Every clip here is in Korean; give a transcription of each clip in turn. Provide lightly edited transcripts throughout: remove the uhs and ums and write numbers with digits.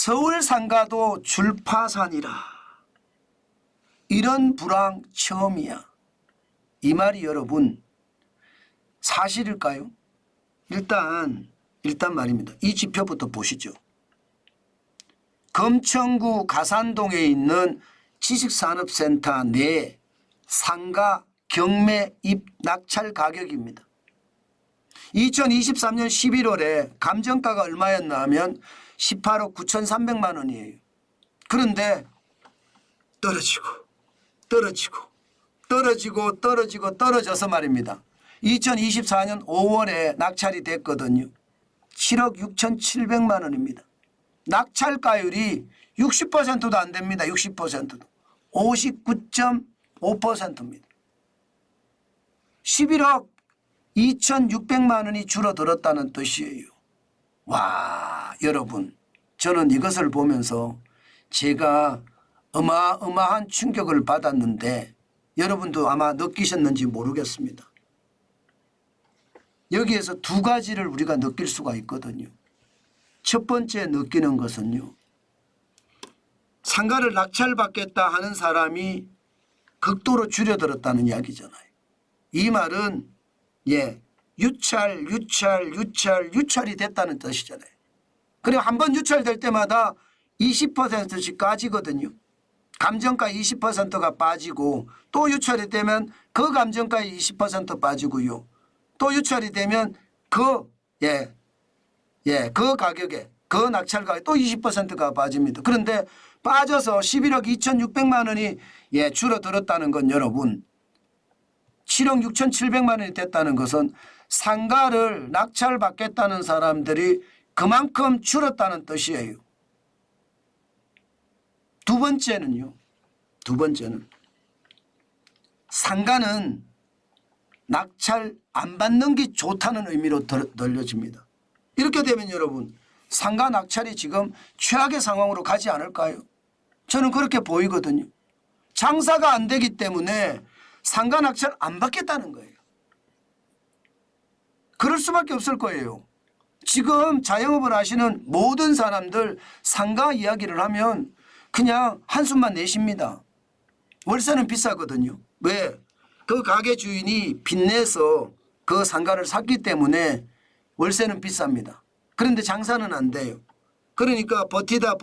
서울 상가도 줄파산이라. 이런 불황 처음이야. 이 말이 여러분 사실일까요? 일단 말입니다. 이 지표부터 보시죠. 금천구 가산동에 있는 지식산업센터 내 상가 경매 입 낙찰 가격입니다. 2023년 11월에 감정가가 얼마였나 하면 18억 9,300만 원이에요. 그런데 떨어져서 말입니다. 2024년 5월에 낙찰이 됐거든요. 7억 6,700만 원입니다. 낙찰가율이 60%도 안 됩니다. 60%도. 59.5%입니다. 11억 2,600만 원이 줄어들었다는 뜻이에요. 와, 여러분, 저는 이것을 보면서 제가 어마어마한 충격을 받았는데 여러분도 아마 느끼셨는지 모르겠습니다. 여기에서 두 가지를 우리가 느낄 수가 있거든요. 첫 번째 느끼는 것은요, 상가를 낙찰받겠다 하는 사람이 극도로 줄어들었다는 이야기잖아요. 이 말은 유찰이 됐다는 뜻이잖아요. 그리고 한 번 유찰될 때마다 20%씩 까지거든요. 감정가 20%가 빠지고 또 유찰이 되면 그 감정가의 20% 빠지고요. 또 유찰이 되면 그 가격에 그 낙찰 가격에 또 20%가 빠집니다. 그런데 빠져서 11억 2,600만 원이 줄어들었다는 건 여러분 7억 6,700만 원이 됐다는 것은 상가를 낙찰받겠다는 사람들이 그만큼 줄었다는 뜻이에요. 두 번째는 상가는 낙찰 안 받는 게 좋다는 의미로 들려집니다. 이렇게 되면 여러분 상가 낙찰이 지금 최악의 상황으로 가지 않을까요? 저는 그렇게 보이거든요. 장사가 안 되기 때문에 상가 낙찰 안 받겠다는 거예요. 그럴 수밖에 없을 거예요. 지금 자영업을 하시는 모든 사람들 상가 이야기를 하면 그냥 한숨만 내쉽니다. 월세는 비싸거든요. 왜? 그 가게 주인이 빚내서 그 상가를 샀기 때문에 월세는 비쌉니다. 그런데 장사는 안 돼요. 그러니까 버티다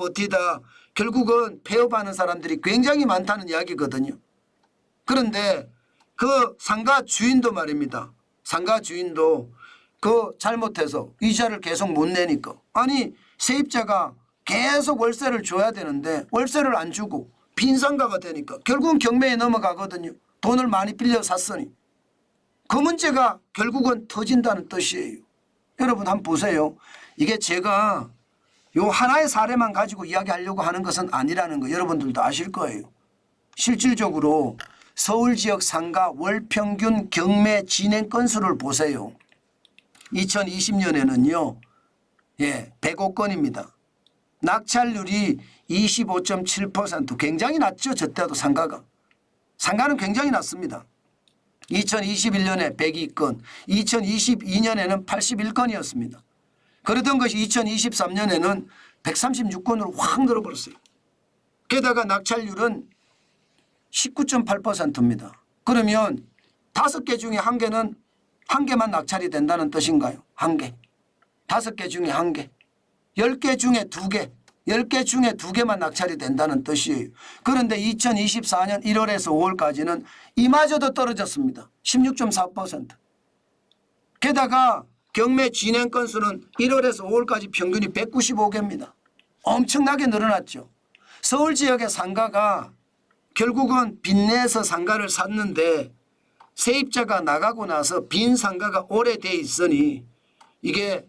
결국은 폐업하는 사람들이 굉장히 많다는 이야기거든요. 그런데 그 상가 주인도 말입니다. 상가 주인도 그 잘못해서 이자를 계속 못 내니까 아니 세입자가 계속 월세를 줘야 되는데 월세를 안 주고 빈 상가가 되니까 결국은 경매에 넘어가거든요. 돈을 많이 빌려 샀으니. 그 문제가 결국은 터진다는 뜻이에요. 여러분 한번 보세요. 이게 제가 요 하나의 사례만 가지고 이야기하려고 하는 것은 아니라는 거 여러분들도 아실 거예요. 실질적으로 서울 지역 상가 월 평균 경매 진행 건수를 보세요. 2020년에는요. 105건입니다. 낙찰률이 25.7%. 굉장히 낮죠. 저 때도 상가는 굉장히 낮습니다. 2021년에 102건, 2022년에는 81건이었습니다. 그러던 것이 2023년에는 136건으로 확 늘어버렸어요. 게다가 낙찰률은 19.8%입니다. 그러면 5개 중에 한 개만 낙찰이 된다는 뜻인가요? 한 개. 5개 중에 한 개. 10개 중에 2개. 10개 중에 2개만 낙찰이 된다는 뜻이에요. 그런데 2024년 1월에서 5월까지는 이마저도 떨어졌습니다. 16.4%. 게다가 경매 진행 건수는 1월에서 5월까지 평균이 195개입니다. 엄청나게 늘어났죠. 서울 지역의 상가가 결국은 빚내서 상가를 샀는데 세입자가 나가고 나서 빈 상가가 오래돼 있으니 이게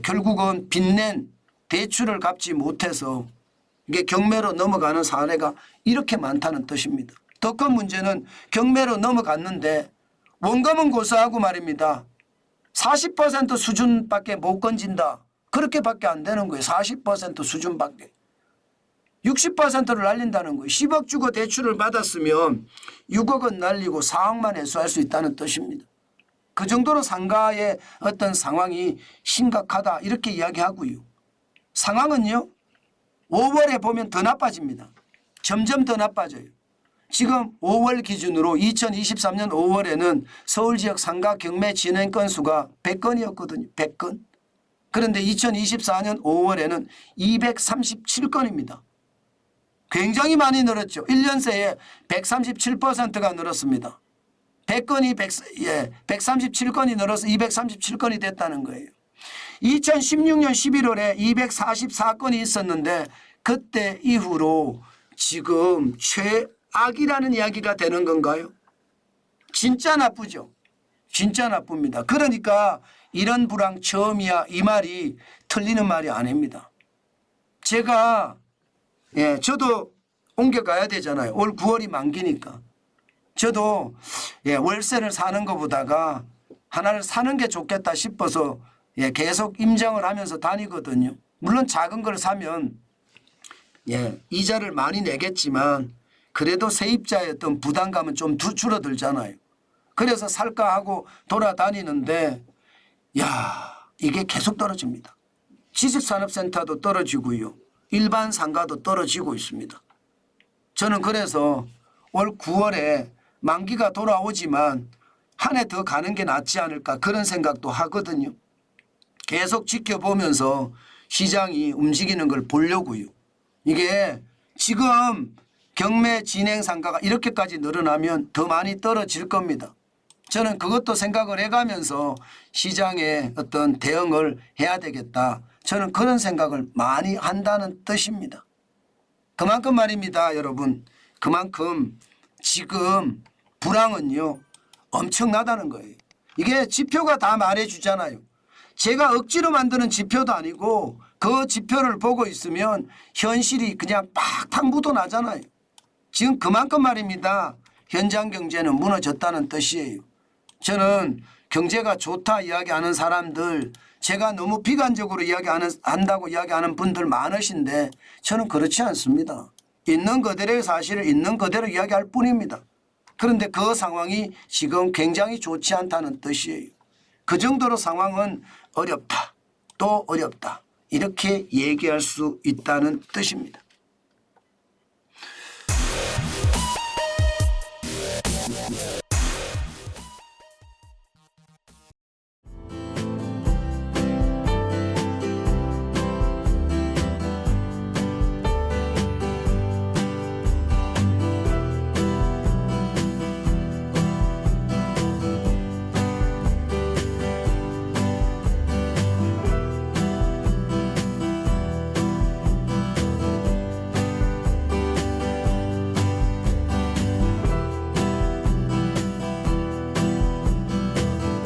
결국은 빚낸 대출을 갚지 못해서 이게 경매로 넘어가는 사례가 이렇게 많다는 뜻입니다. 더 큰 문제는 경매로 넘어갔는데 원금은 고사하고 말입니다. 40% 수준밖에 못 건진다. 그렇게밖에 안 되는 거예요. 40% 수준밖에. 60%를 날린다는 거예요. 10억 주고 대출을 받았으면 6억은 날리고 4억만 회수할 수 있다는 뜻입니다. 그 정도로 상가의 어떤 상황이 심각하다 이렇게 이야기하고요. 상황은요. 5월에 보면 더 나빠집니다. 점점 더 나빠져요. 지금 5월 기준으로 2023년 5월에는 서울 지역 상가 경매 진행 건수가 100건이었거든요. 100건. 그런데 2024년 5월에는 237건입니다. 굉장히 많이 늘었죠. 1년 새에 137%가 늘었습니다. 137건이 늘어서 237건이 됐다는 거예요. 2016년 11월에 244건이 있었는데 그때 이후로 지금 최악이라는 이야기가 되는 건가요? 진짜 나쁘죠. 진짜 나쁩니다. 그러니까 이런 불황 처음이야 이 말이 틀리는 말이 아닙니다. 제가 저도 옮겨가야 되잖아요. 올 9월이 만기니까. 저도 월세를 사는 것보다가 하나를 사는 게 좋겠다 싶어서 계속 임장을 하면서 다니거든요. 물론 작은 걸 사면 이자를 많이 내겠지만 그래도 세입자의 어떤 부담감은 좀 줄어들잖아요. 그래서 살까 하고 돌아다니는데 이게 계속 떨어집니다. 지식산업센터도 떨어지고요. 일반 상가도 떨어지고 있습니다. 저는 그래서 올 9월에 만기가 돌아오지만 한 해 더 가는 게 낫지 않을까 그런 생각도 하거든요. 계속 지켜보면서 시장이 움직이는 걸 보려고요. 이게 지금 경매 진행 상가가 이렇게까지 늘어나면 더 많이 떨어질 겁니다. 저는 그것도 생각을 해가면서 시장에 어떤 대응을 해야 되겠다. 저는 그런 생각을 많이 한다는 뜻입니다. 그만큼 말입니다, 여러분. 그만큼 지금 불황은요 엄청나다는 거예요. 이게 지표가 다 말해주잖아요. 제가 억지로 만드는 지표도 아니고 그 지표를 보고 있으면 현실이 그냥 팍 묻어나잖아요. 지금 그만큼 말입니다. 현장 경제는 무너졌다는 뜻이에요. 저는 경제가 좋다 이야기하는 사람들, 제가 너무 비관적으로 한다고 이야기하는 분들 많으신데 저는 그렇지 않습니다. 있는 그대로의 사실을 있는 그대로 이야기할 뿐입니다. 그런데 그 상황이 지금 굉장히 좋지 않다는 뜻이에요. 그 정도로 상황은 어렵다. 또 어렵다. 이렇게 얘기할 수 있다는 뜻입니다.